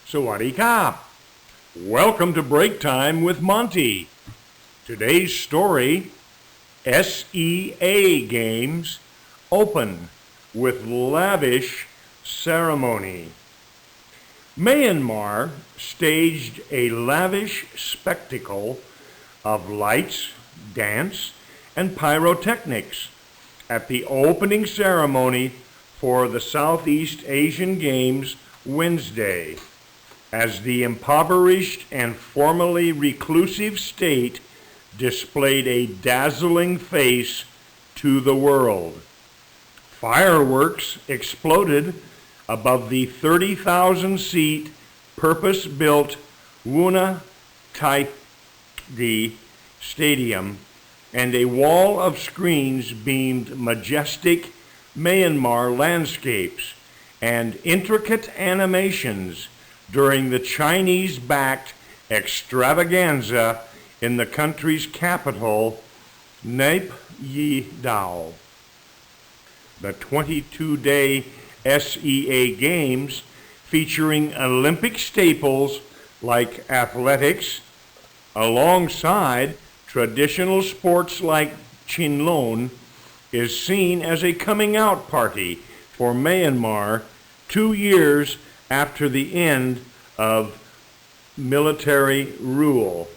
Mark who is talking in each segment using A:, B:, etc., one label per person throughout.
A: Sawadee Kap. Welcome to Break Time with Monte. Today's story, SEA Games open with lavish ceremony. Myanmar staged a lavish spectacle of lights, dance, and pyrotechnics at the opening ceremony for the Southeast Asian Games Wednesday, as the impoverished and formerly reclusive state displayed a dazzling face to the world. Fireworks exploded above the 30,000-seat purpose-built Wuna Taipei Stadium, and a wall of screens beamed majestic Myanmar landscapes and intricate animations during the Chinese-backed extravaganza in the country's capital, Naypyidaw. The 22-day SEA Games, featuring Olympic staples like athletics, alongside traditional sports like Chinlon, is seen as a coming-out party for Myanmar 2 years after the end of military rule.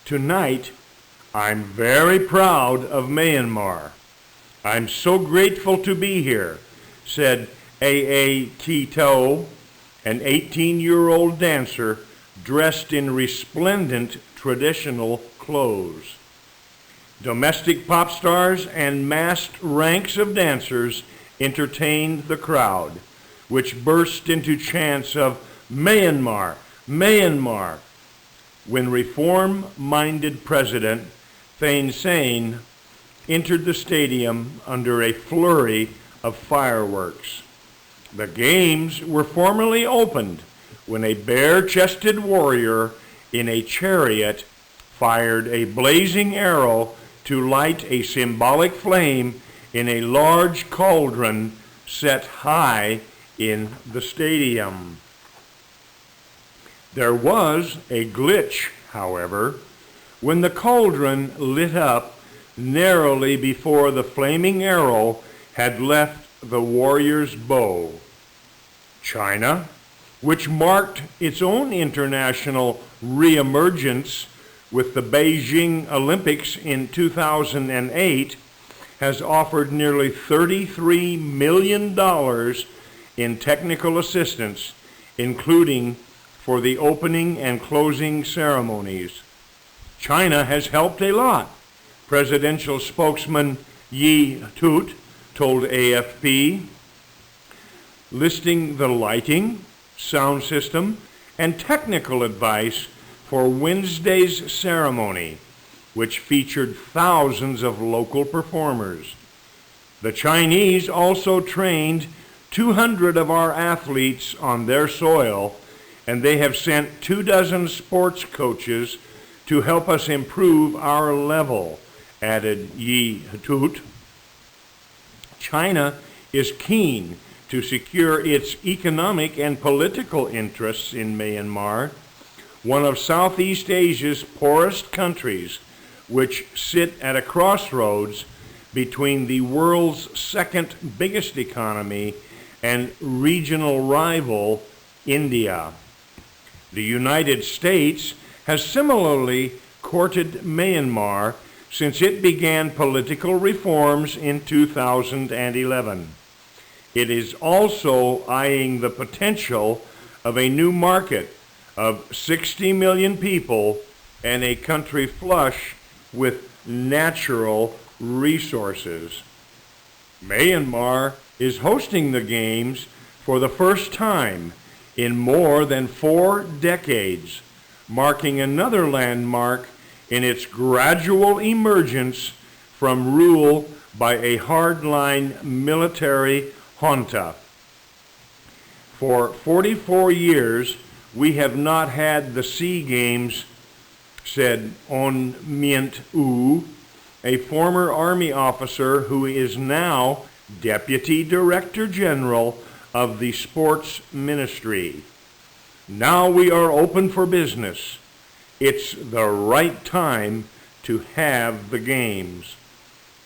A: Tonight, I'm very proud of Myanmar. I'm so grateful to be here, said A.A. Kito, an 18-year-old dancer dressed in resplendent traditional clothes. Domestic pop stars and massed ranks of dancers entertained the crowd, which burst into chants of Myanmar, Myanmar, when reform-minded President Thein Sein entered the stadium under a flurry of fireworks. The games were formally opened when a bare-chested warrior in a chariot fired a blazing arrow to light a symbolic flame in a large cauldron set high in the stadium. There was a glitch, however, when the cauldron lit up narrowly before the flaming arrow had left the warrior's bow. China, which marked its own international reemergence with the Beijing Olympics in 2008, has offered nearly $33 million in technical assistance, including for the opening and closing ceremonies. China has helped a lot, presidential spokesman Yi Tut told AFP, listing the lighting, sound system, and technical advice for Wednesday's ceremony, which featured thousands of local performers. The Chinese also trained 200 of our athletes on their soil, and they have sent 24 sports coaches to help us improve our level, added Yi Tut. China is keen to secure its economic and political interests in Myanmar, one of Southeast Asia's poorest countries, which sit at a crossroads between the world's second biggest economy and regional rival, India. The United States has similarly courted Myanmar since it began political reforms in 2011. It is also eyeing the potential of a new market of 60 million people and a country flush with natural resources. Myanmar is hosting the Games for the first time in more than 4 decades, marking another landmark in its gradual emergence from rule by a hardline military junta. For 44 years, we have not had the SEA Games, said On Myint Oo, a former Army officer who is now Deputy Director General of the sports ministry. Now we are open for business. It's the right time to have the games.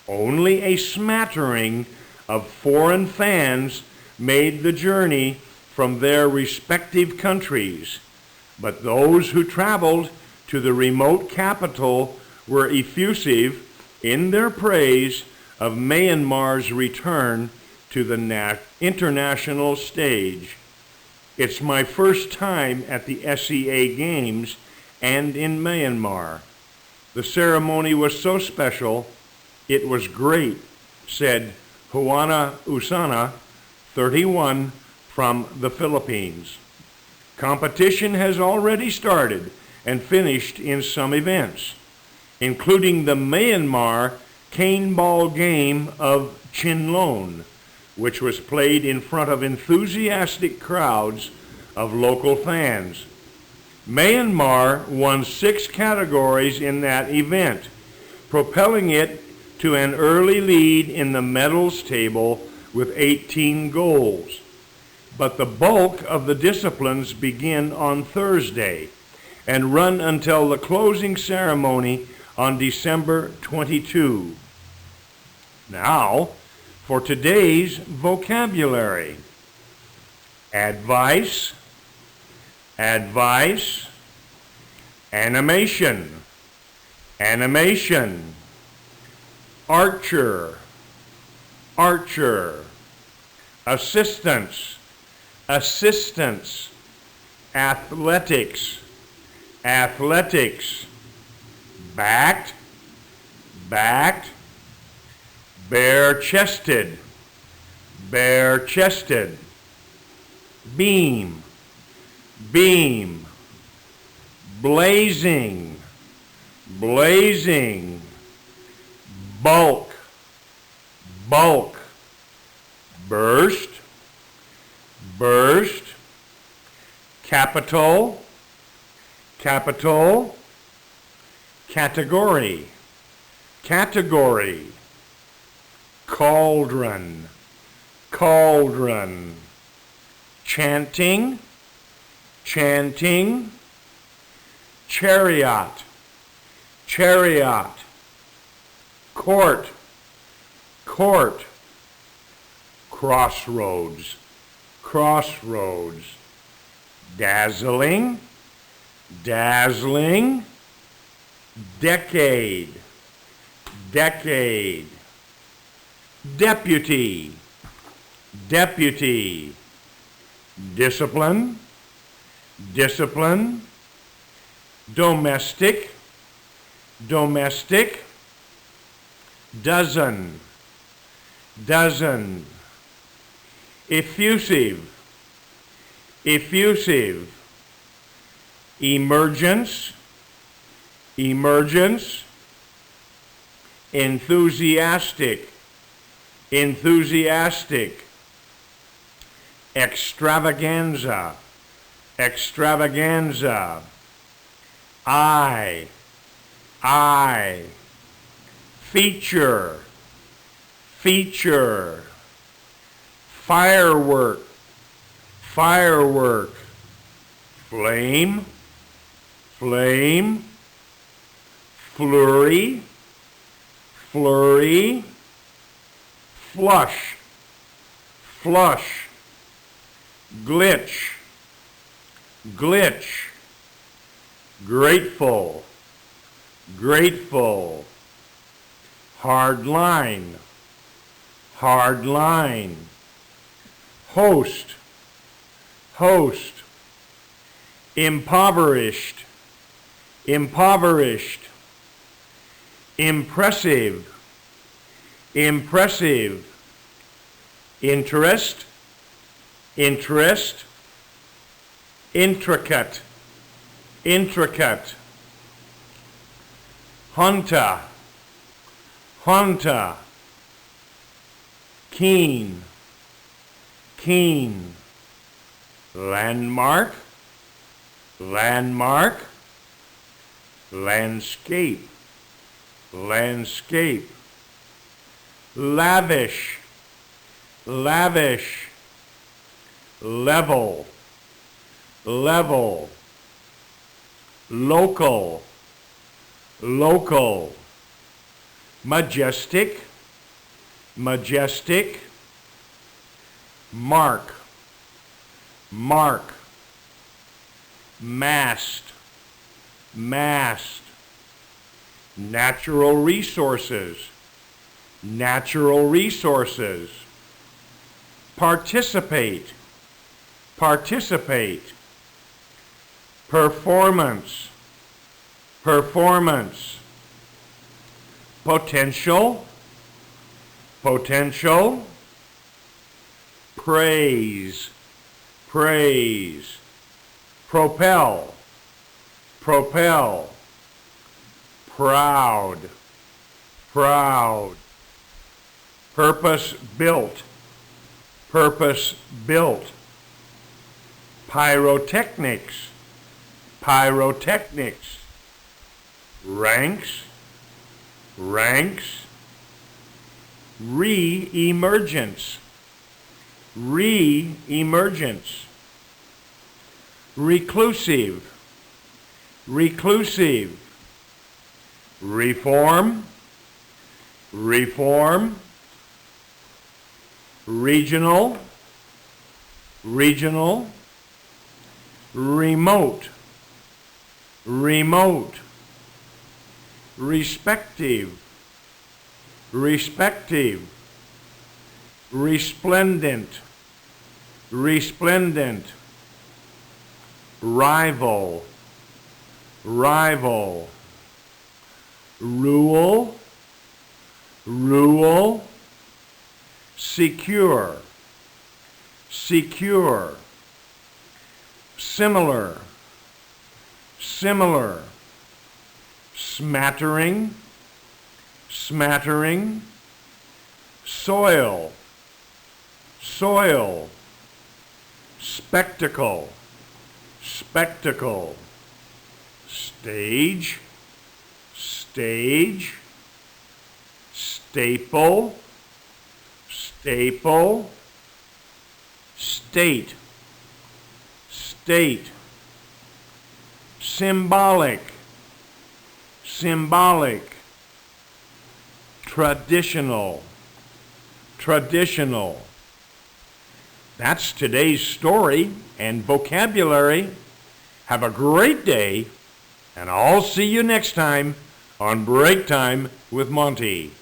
A: Only a smattering of foreign fans made the journey from their respective countries, but those who traveled to the remote capital were effusive in their praise of Myanmar's return to the international stage. It's my first time at the SEA Games and in Myanmar. The ceremony was so special, it was great, said Juana Usana, 31, from the Philippines. Competition has already started and finished in some events, including the Myanmar cane ball game of Chinlone, which was played in front of enthusiastic crowds of local fans. Myanmar won 6 categories in that event, propelling it to an early lead in the medals table with 18 goals. But the bulk of the disciplines begin on Thursday and run until the closing ceremony on December 22. Now, for today's vocabulary. Advice, advice, animation, animation, archer, archer, assistance, assistance, athletics, athletics, backed, backed, bare-chested, bare-chested, beam, beam, blazing, blazing, bulk, bulk, burst, burst, capital, capital, category, category, cauldron, cauldron, chanting, chanting, chariot, chariot, court, court, crossroads, crossroads, dazzling, dazzling, decade, decade, deputy, deputy, discipline, discipline, domestic, domestic, dozen, dozen, effusive, effusive, emergence, emergence, enthusiastic, enthusiastic, extravaganza, extravaganza, I, feature, feature, firework, firework, flame, flame, flurry, flurry, flush, flush, glitch, glitch, grateful, grateful, hard line, hard line, host, host, impoverished, impoverished, impressive, impressive, interest, interest, intricate, intricate, hunter, hunter, keen, keen, landmark, landmark, landscape, landscape, lavish, lavish, level, level, local, local, majestic, majestic, mark, mark, mast, mast, natural resources, natural resources, participate, participate, performance, performance, potential, potential, praise, praise, propel, propel, proud, proud, purpose built, purpose built, pyrotechnics, pyrotechnics, ranks, ranks, re-emergence, re-emergence, reclusive, reclusive, reform, reform, regional, regional, remote, remote, respective, respective, resplendent, resplendent, rival, rival, rule, rule, secure, secure, similar, similar, smattering, smattering, soil, soil, spectacle, spectacle, stage, stage, staple, staple, state, state, symbolic, symbolic, traditional, traditional. That's today's story and vocabulary. Have a great day, and I'll see you next time on Break Time with Monte.